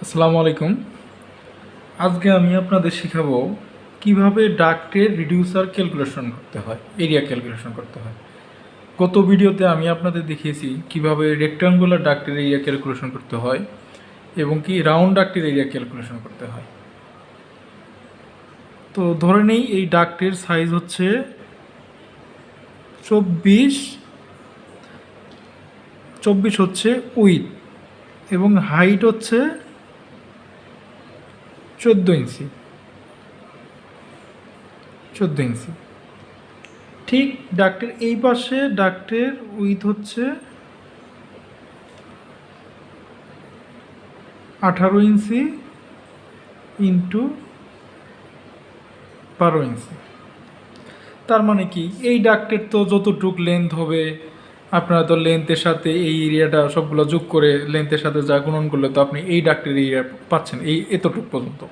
আসসালামু আলাইকুম। আজকে আমি আপনাদের শেখাবো কিভাবে ডাক্টের রিডিউসার ক্যালকুলেশন করতে হয়, এরিয়া ক্যালকুলেশন করতে হয়। গত ভিডিওতে আমি আপনাদের দেখিয়েছি কিভাবে রেক্ট্যাঙ্গুলার ডাক্টের এরিয়া ক্যালকুলেশন করতে হয় এবং কি রাউন্ড ডাক্টের এরিয়া ক্যালকুলেশন করতে হয়। তো ধরে নেই এই ডাক্টের সাইজ হচ্ছে 24 হচ্ছে উইথ এবং হাইট হচ্ছে 14 ইঞ্চি। ঠিক ডাক্টের এই পাশে ডাক্টের উইথ হচ্ছে 18 ইঞ্চি ইন্টু 12 ইঞ্চি। তার মানে কি এই ডাক্টের তো যতটুক লেন্থ হবে আপনারা তো লেন্থের সাথে এই এরিয়াটা সবগুলো যোগ করে লেন্থের সাথে যা গুণন করলে তো আপনি এই ডাক্টের এরিয়া পাচ্ছেন এই এতটুক পর্যন্ত।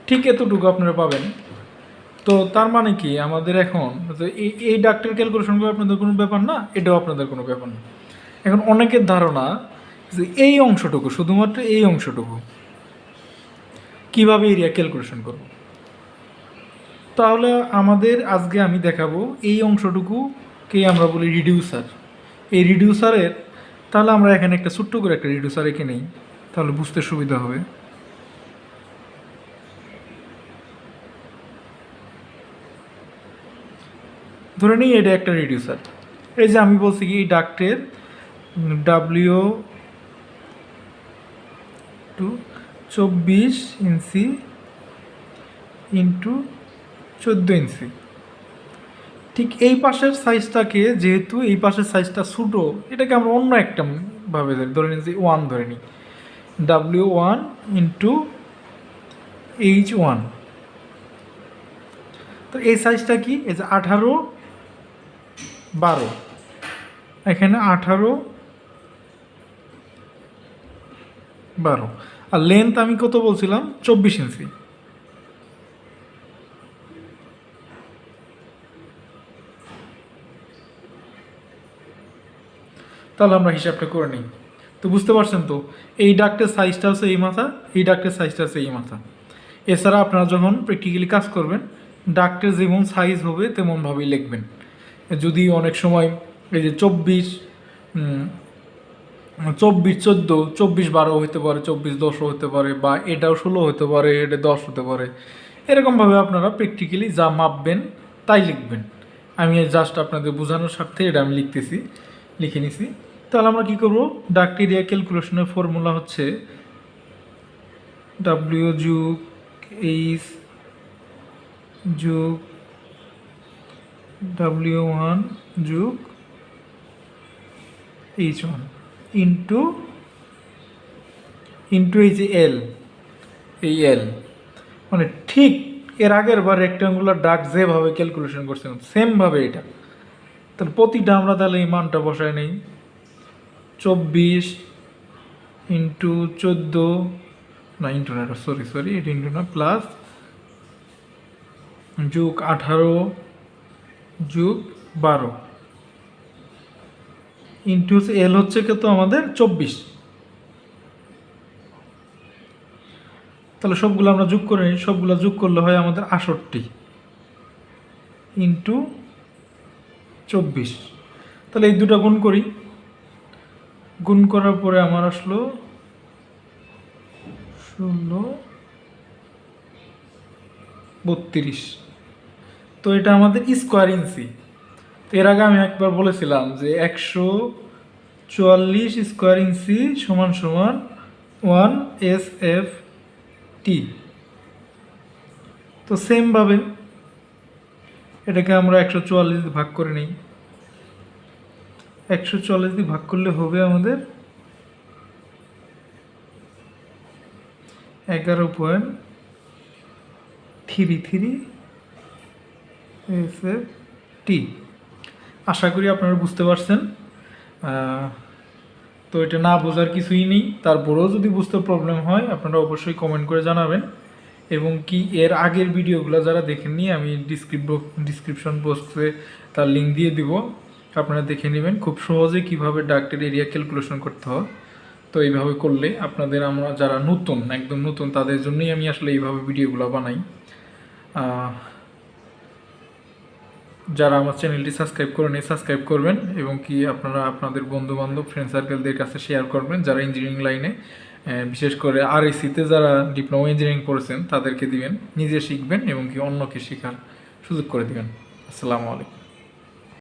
ঠিক এতটুকু আপনারা পাবেন। তো তার মানে কি আমাদের এখন এই ডাক্টের ক্যালকুলেশন করে আপনাদের কোনো ব্যাপার না, এটাও আপনাদের কোনো ব্যাপার না। এখন অনেকের ধারণা যে এই অংশটুকু, শুধুমাত্র এই অংশটুকু কিভাবে এরিয়া ক্যালকুলেশন করব। তাহলে আমাদের আজকে আমি দেখাবো এই অংশটুকুকেই আমরা বলি রিডিউসার। এই রিডিউসারের তাহলে আমরা এখানে একটা ছোট্ট করে একটা রিডিউসার এঁকে নেই, তাহলে বুঝতে সুবিধা হবে। ধরে নিই এটা একটা রিডিউসার। এই যে আমি বলছি কি এই ডাক্টের ডাব্লিউ টু 24 ইঞ্চি ইন্টু 14 ইঞ্চি। ঠিক এই পাশের সাইজটাকে, যেহেতু এই পাশের সাইজটা ছোটো, এটাকে আমরা অন্য একটা ভাবে ধরে নিচ্ছি 1 ধরে নিই, W1 ইন্টু H1। তো এই সাইজটা কি, এই যে 18 12, এখানে 18 12, আর লেন্থ আমি কত বলছিলাম 24 ইঞ্চি। তাহলে আমরা হিসাবটা করে নিই। তো বুঝতে পারছেন তো এই ডাক্টের সাইজটা হচ্ছে এই মাথা, এই ডাক্টের সাইজটা হচ্ছে এই মাথা। এছাড়া আপনারা যখন প্র্যাকটিক্যালি কাজ করবেন ডাক্টের যেমন সাইজ হবে তেমনভাবেই লিখবেন। যদি অনেক সময় এই যে 24 14 24 12 হতে পারে, 24 10 হতে পারে, বা এটাও 16 হতে পারে, এটা 10 হতে পারে, এরকমভাবে আপনারা প্র্যাকটিক্যালি যা মাপবেন তাই লিখবেন। আমি জাস্ট আপনাদের বোঝানোর স্বার্থে এটা আমি লিখে নিছি। তাহলে আমরা কী করবো, ডাক্ট এরিয়া ক্যালকুলেশনের ফর্মুলা হচ্ছে W যোগ H যোগ W1 যোগ H1 ইন্টু এই যে L, এই L মানে ঠিক এর আগের বার রেক্ট্যাঙ্গুলার ডাক্ট যেভাবে ক্যালকুলেশন করছিলাম সেমভাবে এটা। তাহলে প্রতিটা আমরা তাহলে এই মানটা বসায় নেই, 24 ইন্টু 14, না ইন্টু না, সরি এটা ইন্টু না, প্লাস যোগ 18 যোগ 12 ইন্টু এল হচ্ছে কত আমাদের 24। তাহলে সবগুলো আমরা যোগ করে নিই, সবগুলো যোগ করলে হয় আমাদের 68 ইন্টু 24। তাহলে এই দুটা গুণ করি, গুণ করার পরে আমার আসলো 16 32। তো এটা আমাদের স্কোয়ার ইঞ্চি। এর আগে আমি একবার বলেছিলাম যে 144 স্কোয়ার ইঞ্চি সমান সমান 1 SFT। তো সেমভাবে এটাকে আমরা 144 দিয়ে ভাগ করে নিই। 144 দিয়ে ভাগ করলে হবে আমাদের 11.33 SFT। আশা করি আপনারা বুঝতে পারছেন। তো এটা না বোঝার কিছুই নেই, তারপরেও যদি বুঝতে প্রবলেম হয় আপনারা অবশ্যই কমেন্ট করে জানাবেন। এবং কি এর আগের ভিডিওগুলো যারা দেখেননি আমি ডিসক্রিপশন বক্সে তার লিঙ্ক দিয়ে দিব, আপনারা দেখে নেবেন খুব সহজে কিভাবে ডাক্টের এরিয়া ক্যালকুলেশন করতে হয়। তো এইভাবে করলে আপনাদের আমরা যারা নতুন একদম নতুন তাদের জন্যই আমি আসলে এইভাবে ভিডিওগুলো বানাই। যারা আমার চ্যানেলটি সাবস্ক্রাইব করেনি সাবস্ক্রাইব করবেন এবং কি আপনারা আপনাদের বন্ধুবান্ধব ফ্রেন্ড সার্কেলদের কাছে শেয়ার করবেন যারা ইঞ্জিনিয়ারিং লাইনে, বিশেষ করে আরএসিতে যারা ডিপ্লোমা ইঞ্জিনিয়ারিং করেছেন তাদেরকে দিবেন, নিজে শিখবেন এবং কি অন্যকে শেখার সুযোগ করে দিবেন। আসসালামু আলাইকুম।